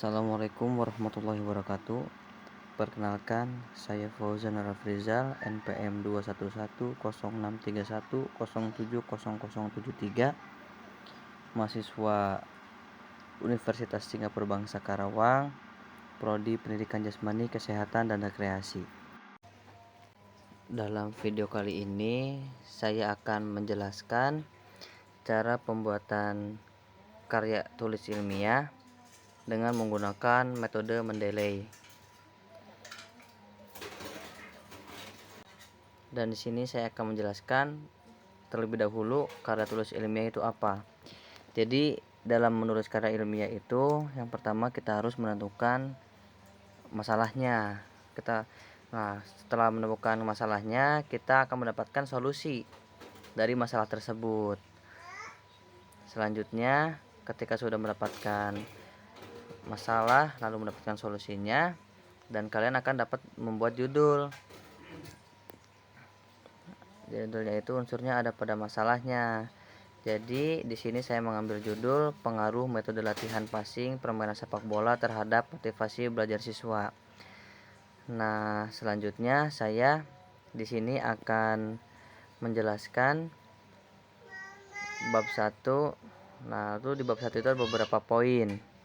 Assalamualaikum warahmatullahi wabarakatuh. Perkenalkan, saya Fauzan Rafrizal, NPM 2110631070073, mahasiswa Universitas Singapura Bangsa Karawang, Prodi Pendidikan Jasmani, Kesehatan, dan Rekreasi. Dalam video kali ini, saya akan menjelaskan cara pembuatan karya tulis ilmiah dengan menggunakan metode Mendeley. Dan di sini saya akan menjelaskan terlebih dahulu karya tulis ilmiah itu apa. Jadi dalam menulis karya ilmiah itu yang pertama kita harus menentukan masalahnya. Setelah menemukan masalahnya, kita akan mendapatkan solusi dari masalah tersebut. Selanjutnya, ketika sudah mendapatkan masalah lalu mendapatkan solusinya, dan kalian akan dapat membuat judul. Judulnya itu unsurnya ada pada masalahnya. Jadi di sini saya mengambil judul pengaruh metode latihan passing permainan sepak bola terhadap motivasi belajar siswa. Nah, selanjutnya saya di sini akan menjelaskan bab 1. Nah, itu di bab 1 itu ada beberapa poin.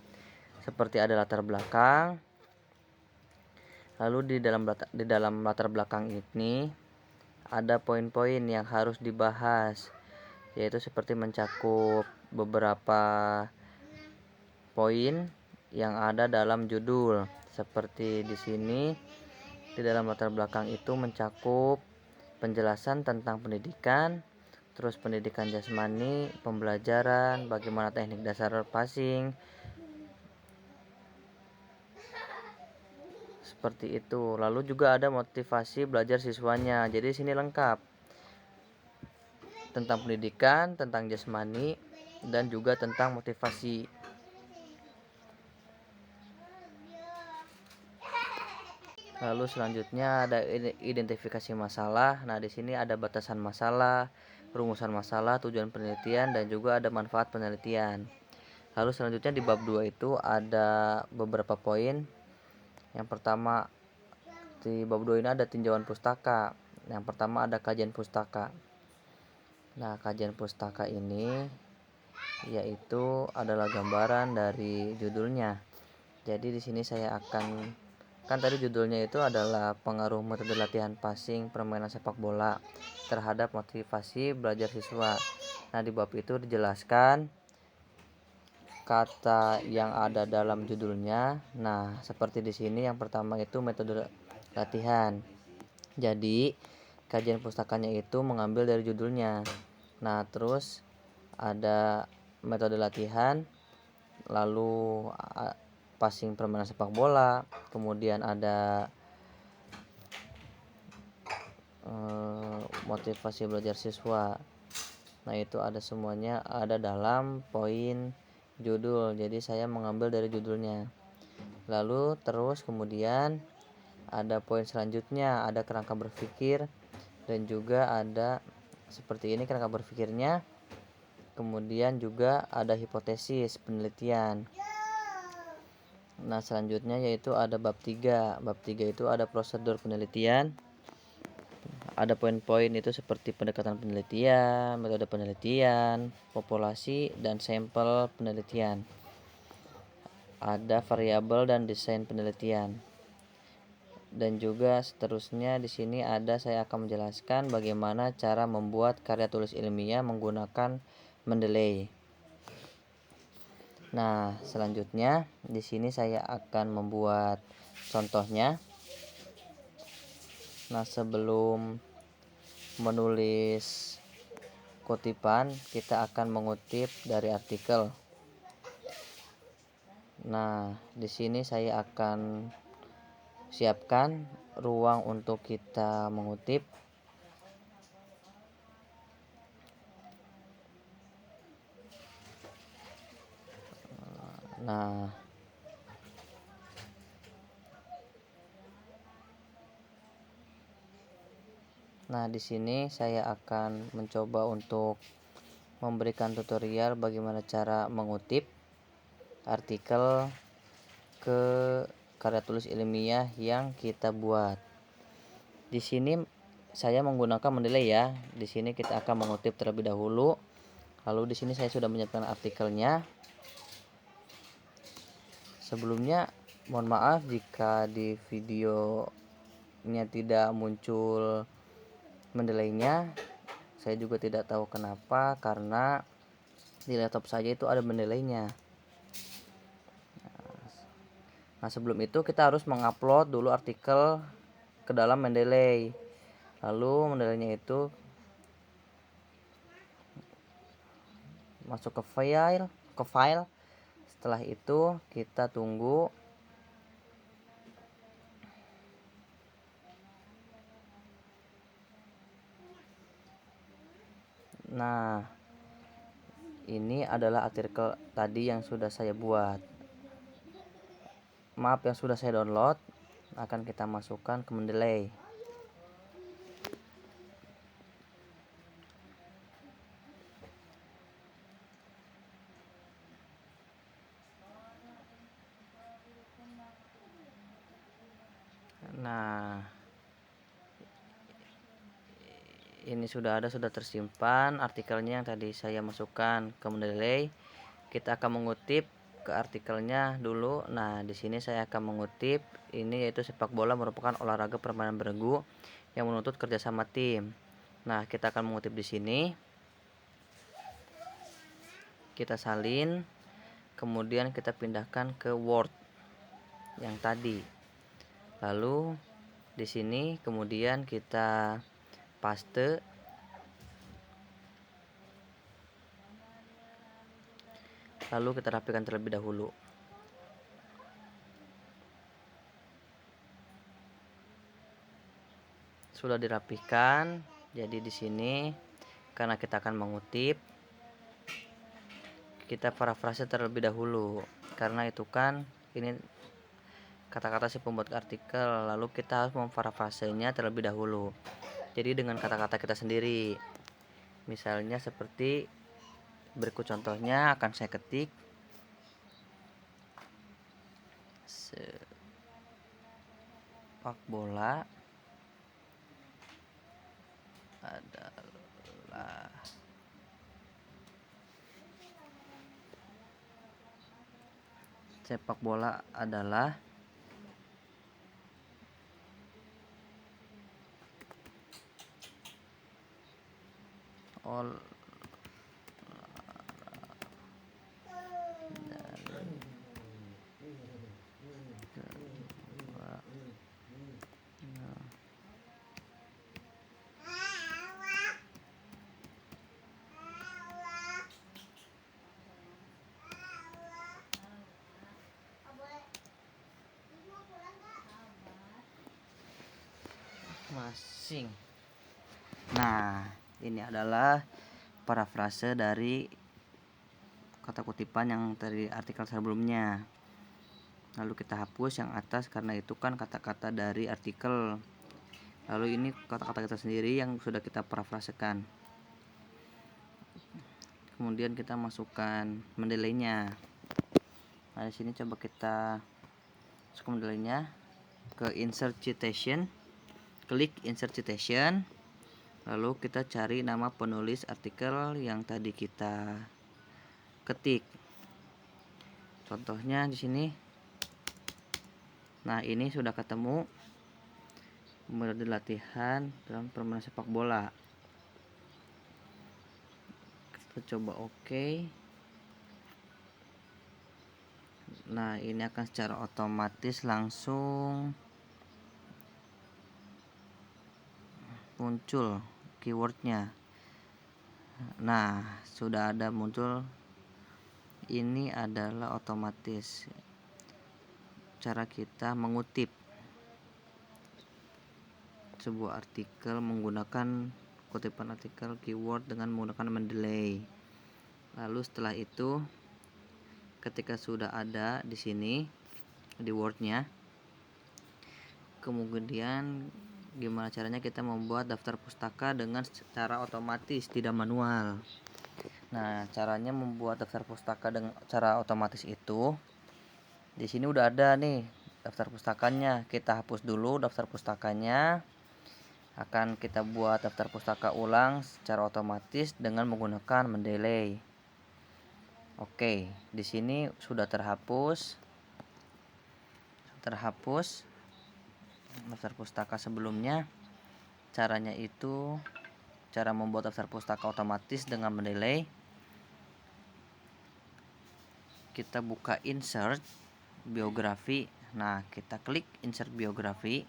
Seperti ada latar belakang. Lalu di dalam latar belakang ini ada poin-poin yang harus dibahas, yaitu seperti mencakup beberapa poin yang ada dalam judul. Seperti di sini di dalam latar belakang itu mencakup penjelasan tentang pendidikan, terus pendidikan jasmani, pembelajaran, bagaimana teknik dasar passing, seperti itu. Lalu juga ada motivasi belajar siswanya. Jadi sini lengkap tentang pendidikan, tentang jasmani, dan juga tentang motivasi. Lalu selanjutnya ada identifikasi masalah. Nah, di sini ada batasan masalah, rumusan masalah, tujuan penelitian, dan juga ada manfaat penelitian. Lalu selanjutnya di bab 2 itu ada beberapa poin. Yang pertama, di bab 2 ini ada tinjauan pustaka. Yang pertama ada kajian pustaka. Nah, kajian pustaka ini yaitu adalah gambaran dari judulnya. Jadi di sini saya akan, kan tadi judulnya itu adalah pengaruh metode latihan passing permainan sepak bola terhadap motivasi belajar siswa. Nah, di bab itu dijelaskan kata yang ada dalam judulnya. Nah, seperti di sini yang pertama itu metode latihan. Jadi kajian pustakanya itu mengambil dari judulnya. Nah, terus ada metode latihan, lalu passing permainan sepak bola, kemudian ada motivasi belajar siswa. Nah, itu ada semuanya ada dalam poin judul. Jadi saya mengambil dari judulnya. Lalu terus kemudian ada poin selanjutnya, ada kerangka berpikir, dan juga ada seperti ini kerangka berpikirnya. Kemudian juga ada hipotesis penelitian. Nah, selanjutnya yaitu ada bab 3. Bab 3 itu ada prosedur penelitian. Ada poin-poin itu seperti pendekatan penelitian, metode penelitian, populasi, dan sampel penelitian. Ada variabel dan desain penelitian. Dan juga seterusnya di sini saya akan menjelaskan bagaimana cara membuat karya tulis ilmiah menggunakan Mendeley. Nah, selanjutnya di sini saya akan membuat contohnya. Nah, sebelum menulis kutipan, kita akan mengutip dari artikel. Nah, di sini saya akan siapkan ruang untuk kita mengutip. Nah, di sini saya akan mencoba untuk memberikan tutorial bagaimana cara mengutip artikel ke karya tulis ilmiah yang kita buat. Di sini saya menggunakan mendeley ya. Di sini kita akan mengutip terlebih dahulu. Lalu di sini saya sudah menyiapkan artikelnya. Sebelumnya mohon maaf jika di videonya tidak muncul mendeleynya. Saya juga tidak tahu kenapa, karena di laptop saya itu ada mendeleynya. Nah, sebelum itu kita harus mengupload dulu artikel ke dalam Mendeley. Lalu Mendeleynya itu masuk ke file. Setelah itu kita tunggu. Nah, ini adalah artikel tadi yang sudah saya buat. Maaf, yang sudah saya download. Akan kita masukkan ke Mendeley. Nah, ini sudah tersimpan artikelnya yang tadi saya masukkan ke Mendeley. Kita akan mengutip ke artikelnya dulu. Nah, di sini saya akan mengutip ini, yaitu sepak bola merupakan olahraga permainan beregu yang menuntut kerjasama tim. Nah, kita akan mengutip di sini. Kita salin, kemudian kita pindahkan ke Word yang tadi. Lalu di sini kemudian kita paste. Lalu kita rapikan terlebih dahulu. Sudah dirapikan. Jadi di sini karena kita akan mengutip, kita parafrase terlebih dahulu. Karena itu kan ini kata-kata si pembuat artikel, lalu kita harus memparafrasenya terlebih dahulu. Jadi dengan kata-kata kita sendiri. Misalnya seperti berikut contohnya akan saya ketik. Sepak bola adalah masing. Nah, ini adalah parafrase dari kata kutipan yang dari artikel sebelumnya. Lalu kita hapus yang atas karena itu kan kata-kata dari artikel. Lalu ini kata-kata kita sendiri yang sudah kita parafrasekan. Kemudian kita masukkan Mendeleynya. Nah, di sini coba kita masuk Mendeleynya ke insert citation. Klik insert citation. Lalu kita cari nama penulis artikel yang tadi kita ketik. Contohnya di sini. Nah, ini sudah ketemu metode latihan dalam permainan sepak bola. Kita coba oke. Nah, ini akan secara otomatis langsung muncul keywordnya. Nah, sudah ada muncul. Ini adalah otomatis cara kita mengutip sebuah artikel menggunakan kutipan artikel keyword dengan menggunakan Mendeley. Lalu setelah itu ketika sudah ada di sini di Word-nya, kemudian gimana caranya kita membuat daftar pustaka dengan cara otomatis, tidak manual. Nah, caranya membuat daftar pustaka dengan cara otomatis itu, Di sini udah ada nih daftar pustakanya. Kita hapus dulu daftar pustakanya. Akan kita buat daftar pustaka ulang secara otomatis dengan menggunakan Mendeley. Oke, di sini sudah terhapus daftar pustaka sebelumnya. Caranya itu cara membuat daftar pustaka otomatis dengan Mendeley. Kita buka insert biografi. Nah, kita klik insert biografi.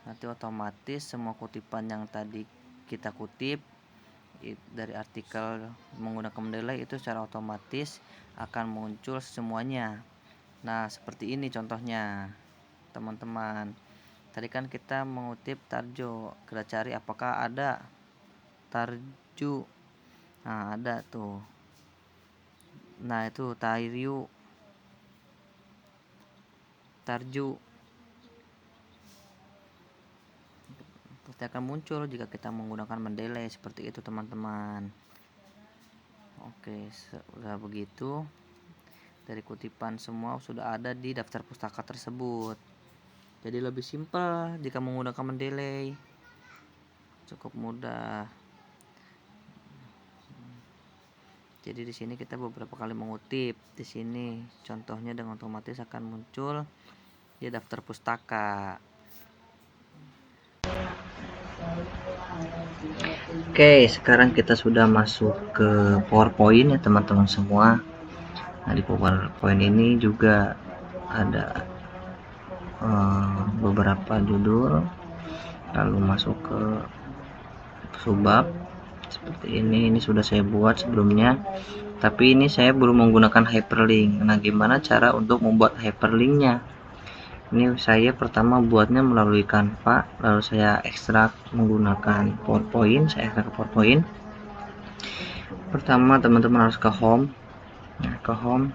Nanti otomatis semua kutipan yang tadi kita kutip dari artikel menggunakan Mendeley itu secara otomatis akan muncul semuanya. Nah, seperti ini contohnya, teman-teman. Tadi kan kita mengutip Tarjo, kita cari apakah ada Tarju. Nah, ada tuh. Nah, itu Tarju. Pasti akan muncul jika kita menggunakan Mendeley, seperti itu teman-teman. Oke, sudah begitu. Dari kutipan semua sudah ada di daftar pustaka tersebut. Jadi lebih simpel jika menggunakan Mendeley. Cukup mudah. Jadi di sini kita beberapa kali mengutip. Di sini contohnya dengan otomatis akan muncul di daftar pustaka. Oke, sekarang kita sudah masuk ke PowerPoint ya teman-teman semua. Nah, di PowerPoint ini juga ada beberapa judul, lalu masuk ke subbab seperti ini sudah saya buat sebelumnya, tapi ini saya belum menggunakan hyperlink. Nah, gimana cara untuk membuat hyperlinknya? Ini saya pertama buatnya melalui Canva, lalu saya ekstrak menggunakan PowerPoint. Saya ekstrak ke PowerPoint. Pertama teman-teman harus ke home. Nah, ke home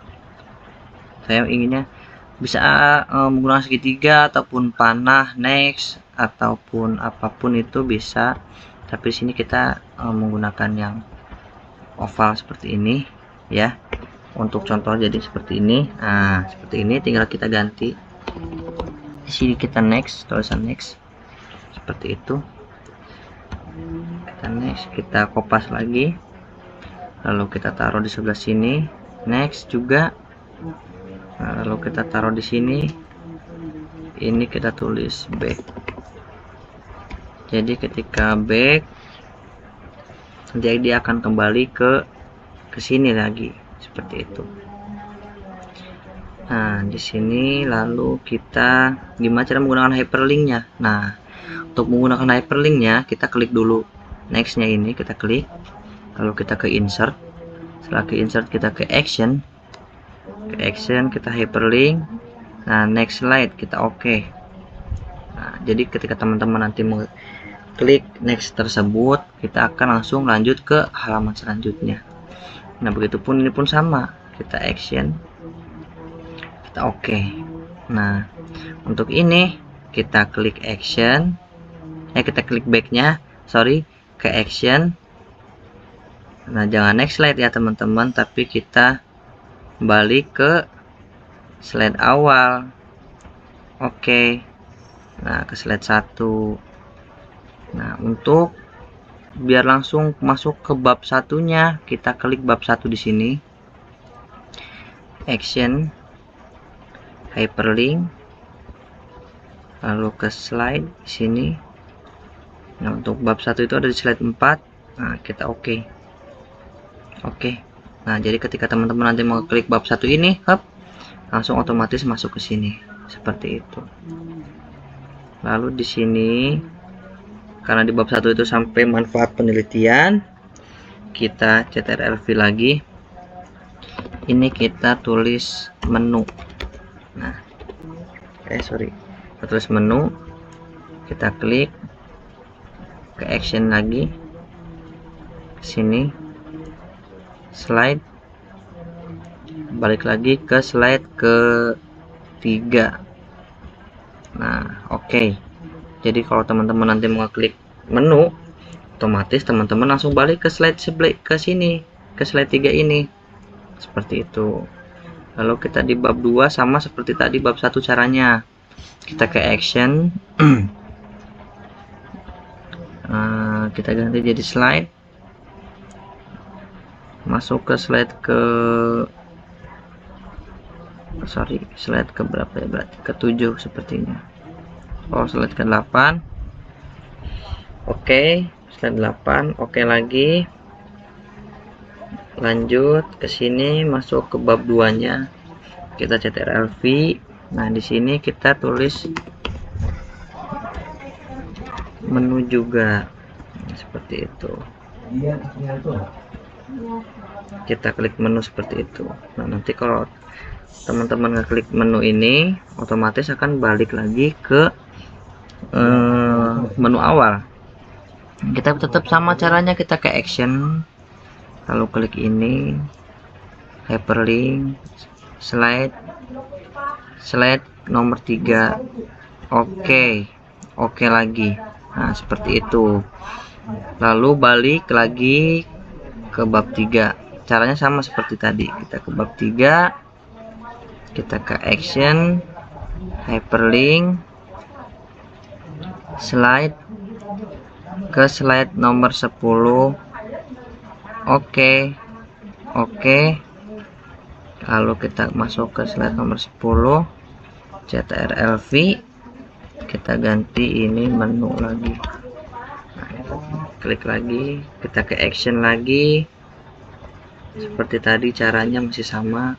saya inginnya bisa menggunakan segitiga ataupun panah, next ataupun apapun itu bisa, tapi sini kita menggunakan yang oval seperti ini ya. Untuk contoh jadi seperti ini. Nah, seperti ini tinggal kita ganti. Di sini kita next, tulisan next seperti itu. Kita next, kita kopas lagi, lalu kita taruh di sebelah sini, next juga. Nah, lalu kita taruh di sini, ini kita tulis back. Jadi ketika back, jadi dia akan kembali ke sini lagi seperti itu. Nah, di sini lalu kita gimana cara menggunakan hyperlinknya? Nah, untuk menggunakan hyperlinknya kita klik dulu nextnya ini, kita klik, lalu kita ke insert. Setelah ke insert kita ke action, kita hyperlink. Nah, next slide kita oke. Nah, jadi ketika teman-teman nanti klik next tersebut, kita akan langsung lanjut ke halaman selanjutnya. Nah, begitupun ini pun sama, kita action, kita oke. Nah, untuk ini kita klik action, kita klik backnya, ke action. Nah, jangan next slide ya teman-teman, tapi kita balik ke slide awal. Oke. Nah, ke slide 1. Nah, untuk biar langsung masuk ke bab satunya, kita klik bab 1 di sini, action, hyperlink, lalu ke slide di sini. Nah, untuk bab 1 itu ada di slide 4. Nah, kita oke. Nah, jadi ketika teman-teman nanti mau klik bab 1 ini, langsung otomatis masuk ke sini seperti itu. Lalu di sini karena di bab 1 itu sampai manfaat penelitian, kita ctrl-v lagi. Ini kita tulis menu. Nah, kita tulis menu, kita klik ke action lagi, ke sini, slide, balik lagi ke slide ke-3. Nah, oke. Jadi kalau teman-teman nanti mau klik menu, otomatis teman-teman langsung balik ke slide sebelah ke sini, ke slide 3 ini. Seperti itu. Lalu kita di bab 2 sama seperti tadi bab 1 caranya. Kita ke action. Kita ganti jadi slide. Masuk ke slide slide ke berapa ya, berarti ke 7 sepertinya. Slide ke 8. Oke, slide 8. Oke lagi. Lanjut ke sini, masuk ke bab 2-nya. Kita CTRL-V. Nah, di sini kita tulis menu juga. Seperti itu. Kita klik menu seperti itu. Nah, nanti kalau teman-teman ngeklik menu ini, otomatis akan balik lagi ke menu awal. Kita tetap sama caranya, kita ke action, lalu klik ini, hyperlink, slide nomor 3. Oke lagi. Nah, seperti itu. Lalu balik lagi ke bab 3. Caranya sama seperti tadi. Kita ke bab 3, kita ke action, hyperlink, slide ke slide nomor 10. Oke. Lalu kita masuk ke slide nomor 10, CTRL-V, kita ganti ini menu lagi. Nah, klik lagi, kita ke action lagi. Seperti tadi caranya masih sama.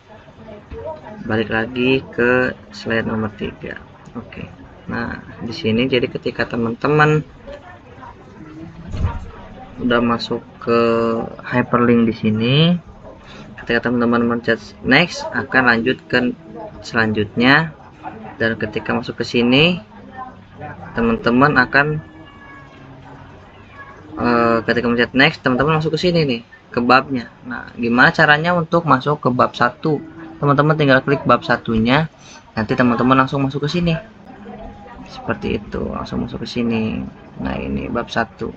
Balik lagi ke slide nomor 3. Oke. Nah, di sini jadi ketika teman-teman udah masuk ke hyperlink di sini, ketika teman-teman mencet next akan lanjut ke selanjutnya, dan ketika masuk ke sini teman-teman akan ketika mencet next teman-teman masuk ke sini nih, ke babnya. Nah, gimana caranya untuk masuk ke bab 1? Teman-teman tinggal klik bab satunya, nanti teman-teman langsung masuk ke sini. Seperti itu, langsung masuk ke sini. Nah, ini bab 1.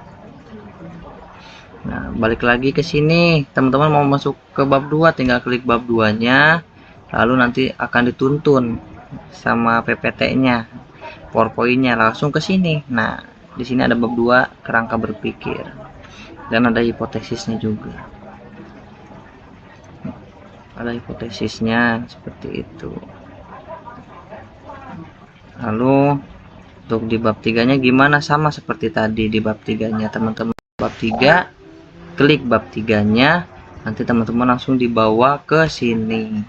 Nah, balik lagi ke sini, teman-teman mau masuk ke bab 2, tinggal klik bab 2-nya, lalu nanti akan dituntun sama PPT-nya, PowerPoint-nya langsung ke sini. Nah, di sini ada bab 2, kerangka berpikir, dan ada hipotesisnya juga. Ada hipotesisnya seperti itu. Lalu untuk di bab 3-nya gimana? Sama seperti tadi di bab 3-nya, teman-teman. Bab 3, klik bab 3-nya, nanti teman-teman langsung dibawa ke sini.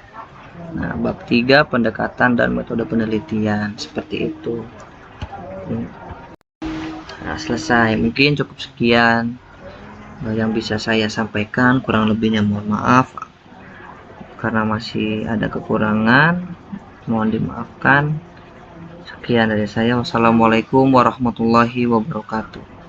Nah, bab 3 pendekatan dan metode penelitian, seperti itu. Nah, selesai. Mungkin cukup sekian yang bisa saya sampaikan, kurang lebihnya mohon maaf karena masih ada kekurangan, mohon dimaafkan. Sekian dari saya. Wassalamualaikum warahmatullahi wabarakatuh.